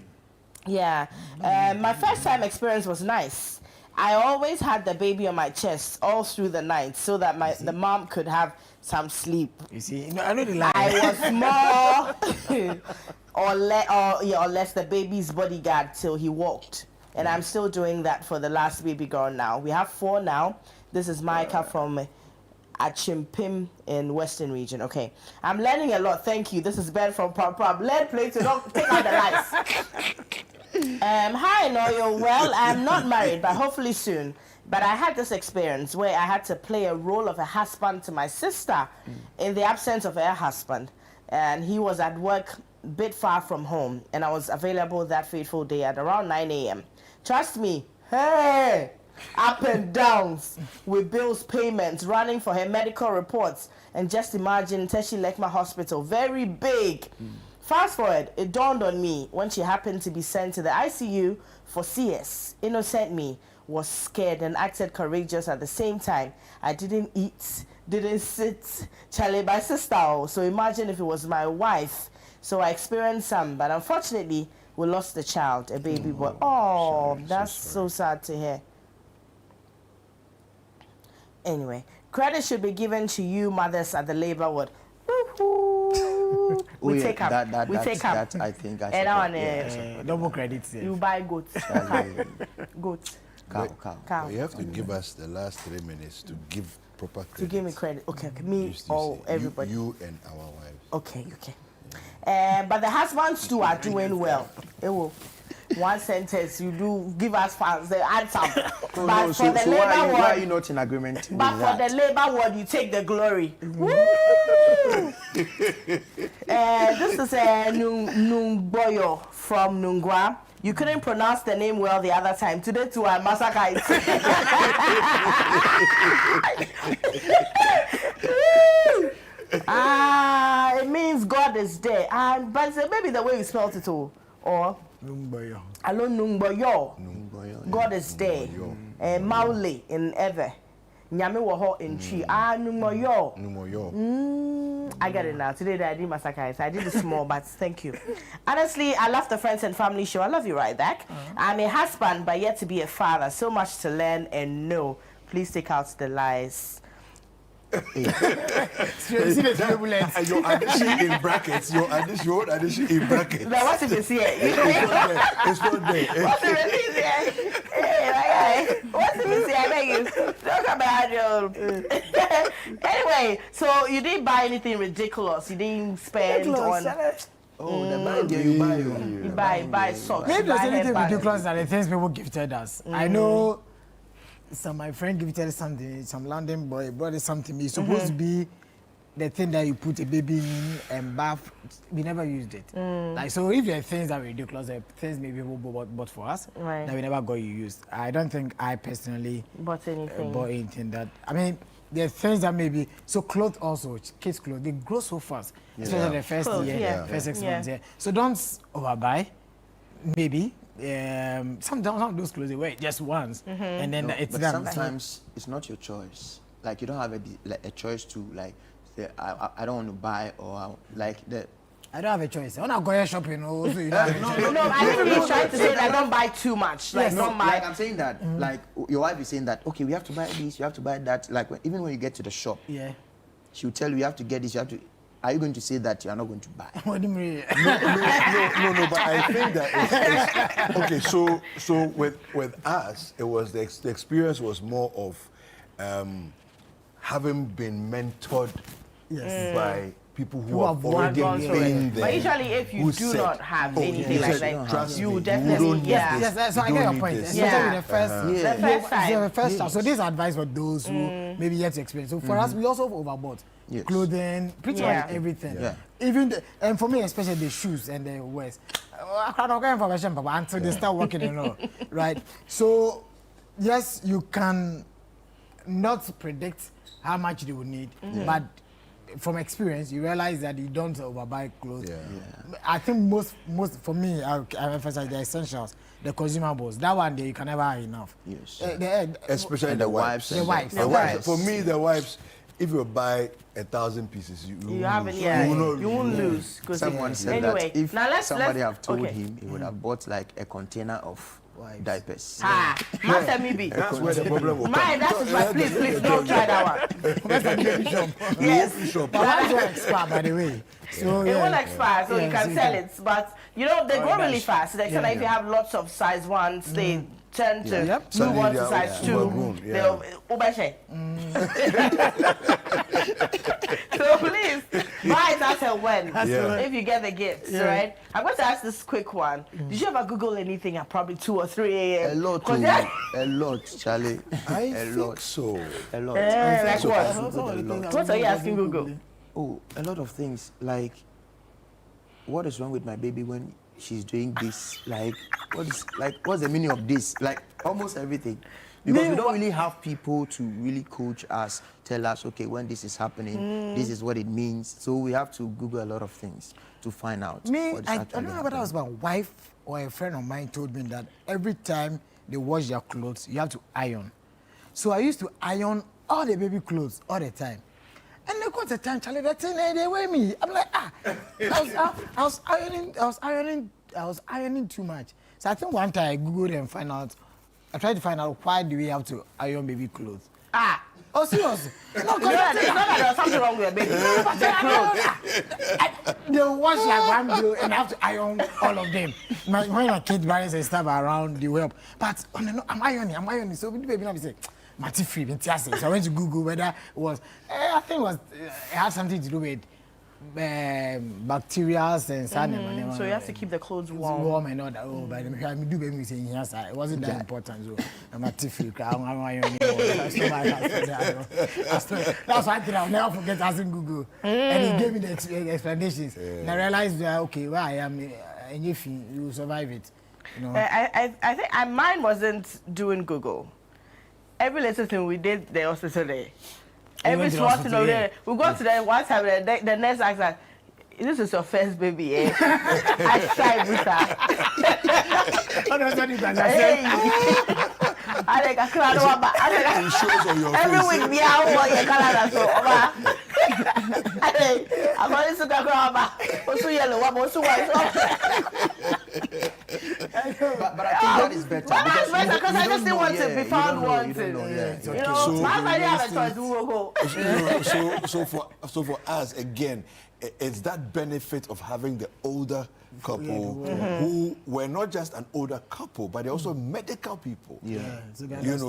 Yeah. My first time experience was nice. I always had the baby on my chest all through the night so that the mom could have some sleep. You see, I know the lie. I was more or less the baby's bodyguard till he walked. And I'm still doing that for the last baby girl now. We have 4 now. This is Micah from Achimpim in Western Region. Okay. I'm learning a lot. Thank you. This is Ben from Pop. Learn play to don't take out the lights. Hi, Noyo. Well, I'm not married, but hopefully soon. But I had this experience where I had to play a role of a husband to my sister in the absence of her husband. And he was at work a bit far from home, and I was available that fateful day at around 9 a.m. Trust me, hey, up and downs with bills payments, running for her medical reports, and just imagine Teshi Lekma Hospital, very big. Fast forward, it dawned on me when she happened to be sent to the ICU for CS. Innocent me was scared and acted courageous at the same time. I didn't eat, didn't sit. Charlie, my sister, so imagine if it was my wife. So I experienced some, but unfortunately, we lost the child, a baby boy. Oh, that's so sad to hear. Anyway, credit should be given to you mothers at the labor ward. We take up. We take up. That I think I and double credits. You buy goats. Goats. Cow. You have to give us the last 3 minutes to give proper credit. To give me credit. Okay. Me or everybody. You and our wives. Okay. But the husbands too are doing well. It will. One sentence, you do give us fans the answer. But for the labor ward, why are you not in agreement? But for the labor ward, you take the glory. Woo! This is Nungboyo from Nungwa. You couldn't pronounce the name well the other time. Today too, I massacre it. It means God is there. But maybe the way you spelled it too, or. Hello, Nungboyo. God is there. Maule in Ever. Nyame woho in Chi. Nungboyo. I get it now. Today I did massacre. I did it small, but thank you. Honestly, I love the Friends and Family show. I love you right back. I'm a husband, but yet to be a father. So much to learn and know. Please take out the lies. Your addition in brackets. Your addition in brackets. Now what's if it's here? It's not there. What's if it's here? Hey, my guy. What's if it's here? I beg you. Talk about your. Anyway, so you didn't buy anything ridiculous. You didn't spend on. Oh, the buy there you buy. You buy socks. Maybe there's anything ridiculous than the things people gifted us. I know. So my friend gifted something, some London boy brought it something. It's supposed to be the thing that you put a baby in and bath. We never used it. Like, so if there are things that are ridiculous, there are things maybe people bought for us that we never got used. I don't think I personally bought anything that. I mean, there are things that maybe so clothes also, kids' clothes, they grow so fast, especially the first year, first 6 months. Yeah. So don't overbuy. Maybe. Some of those clothes they wear just once, and then it's done. Sometimes it's not your choice. Like you don't have a choice to like say I don't want to buy or like that. I don't have a choice. When I go shopping, also you don't have a choice. No, I think he's trying to say that don't buy too much. Like, don't buy. Like I'm saying that, like your wife is saying that. Okay, we have to buy this, you have to buy that. Like even when you get to the shop, she'll tell you have to get this, you have to. Are you going to say that you are not going to buy? What do you mean? No. But I think that it's okay. So with us, it was the experience was more of having been mentored by people who have already been there. But usually, if you do not have anything like that, you definitely Yes. So I get your point. Especially the first time. So this advice for those who maybe yet to experience. So for us, we also overbought. Clothing, pretty much everything. Even and for me, especially the shoes and the wears. I can't get information, Papa, until they start working and all. Right? So, yes, you can not predict how much they will need, but from experience, you realize that you don't overbuy clothes. I think most for me, I emphasize the essentials, the consumables. That one day you can never have enough. Yes. Especially the wives. The wives. For me, the wives. If you buy 1,000 pieces, you won't lose. Someone said that if somebody have told him, he would have bought like a container of diapers. Master maybe. That's where the problem will come. That is why, please don't try that one. That's a baby shop. Yes. But that won't expire, by the way. So, it won't expire, so you can sell it. But, you know, they grow really fast. Like, if you have lots of size ones, they tend to move on to size 2. They'll So please, buy it as and when. Yeah. If you get the gifts, right? I'm going to ask this quick one. Did you ever Google anything at probably 2 or 3 a.m.? A lot, a lot, Charlie. I think so. A lot. Like what? What are you asking Google? Oh, a lot of things. Like, what is wrong with my baby when she's doing this? Like, what's the meaning of this? Like, almost everything. Because we don't really have people to really coach us, tell us, okay, when this is happening, this is what it means. So we have to Google a lot of things to find out. I don't know whether it was my wife or a friend of mine told me that every time they wash their clothes, you have to iron. So I used to iron all the baby clothes all the time. And look at the time, Charlie, that thing, they weigh me. I'm like, I was ironing too much. So I think one time I Googled and I tried to find out why do we have to iron baby clothes. Oh, seriously? No, it's not that there's something wrong with your baby. They wash like one bill and I have to iron all of them. When my kids marries and stuff around, they will help. But I'm ironing. So the baby now be saying, Mati free, so I went to Google whether it was, I think it had something to do with bacteria and something. So you have to keep the clothes warm. Warm and all that. Oh, but I do baby saying yes, it wasn't that important. So I'm a free. That's why I think I'll never forget asking Google. And he gave me the explanations. And I realized that, okay, where I am, and if you survive it. You know. I think mine wasn't doing Google. Every little thing we did the hospital there. Every small thing over there. We got to the one time, the nurse asked us, this is your first baby, eh? I tried with her. Every week, we are over your Canada, so I'm going to go over. Also, yellow, also white. But I think that is better. Because I just didn't want to be found wanted. So for us, again, it's that benefit of having the older couple who were not just an older couple, but they're also medical people.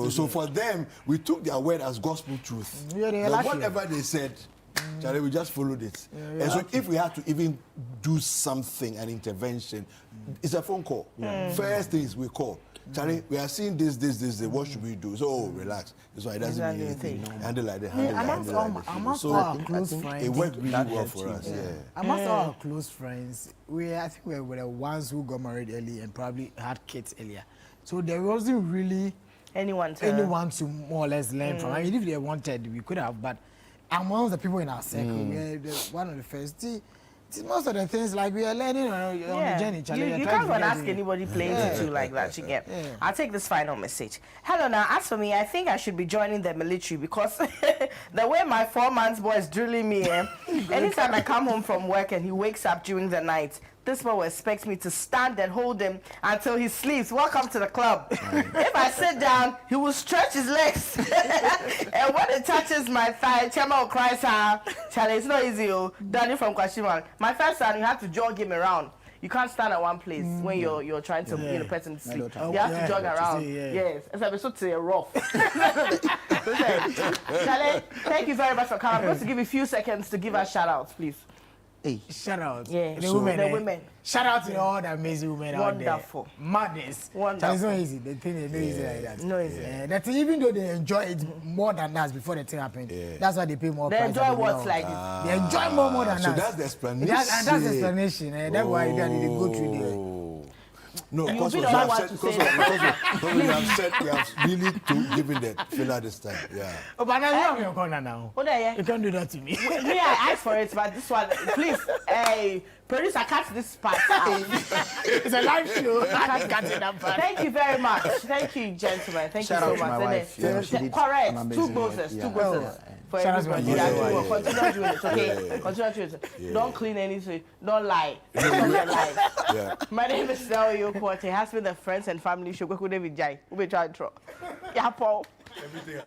So for them, we took their word as gospel truth. Whatever they said, Charlie, we just followed it. And so if we had to even do something, an intervention, it's a phone call. First things we call. Charlie, we are seeing this, what should we do? So, relax. That's why it doesn't mean anything. Handle like that, amongst our close friends, it worked really well for us. Amongst our close friends, I think we were the ones who got married early and probably had kids earlier. So there wasn't really anyone to more or less learn from. I mean, if they wanted, we could have, but among the people in our circle, we were one of the first. Most of the things like we are learning on the journey. You can't go and ask anybody playing to like that. You get. I'll take this final message. Hello, now as for me, I think I should be joining the military because the way my 4-month boy is drilling me, anytime I come home from work and he wakes up during the night, this boy will expect me to stand and hold him until he sleeps. Welcome to the club. If I sit down, he will stretch his legs. And when it touches my thigh, Chama will cry, Charlie, it's not easy. Danny from Kwashiman. My first son, you have to jog him around. You can't stand at one place when you're trying to get a person to sleep. You have to jog around. Yes. It's a bit rough. Charlie, thank you very much for coming. I'm going to give you a few seconds to give us shout-outs, please. Hey. Shout out. Yeah. The women. Shout out to all the amazing women out there. Wonderful. Madness. Wonderful. It's not easy. The thing is not easy like that. No easy. That even though they enjoy it more than us before the thing happened, that's why they pay more price. They enjoy what's like it. They enjoy more than us. So that's the explanation. That's the explanation. That's why they go through there. No, because we have really given that filler this time. Yeah. Oh, but now you have your corner now. Oh, there, you can't do that to me. Me, I asked for it, but this one, please, producer, cut this part out. It's a live show. I can't cut it that part. Thank you very much. Thank you, gentlemen. Thank you so much. Correct. 2 bosses. 2 bosses. For everybody. Continue doing it, okay? Continue doing it. Don't clean anything. Don't lie. Don't lie. My name is Sel Yokwate. It has been the friends and family show. We'll be trying to. Yeah, Paul. Everything.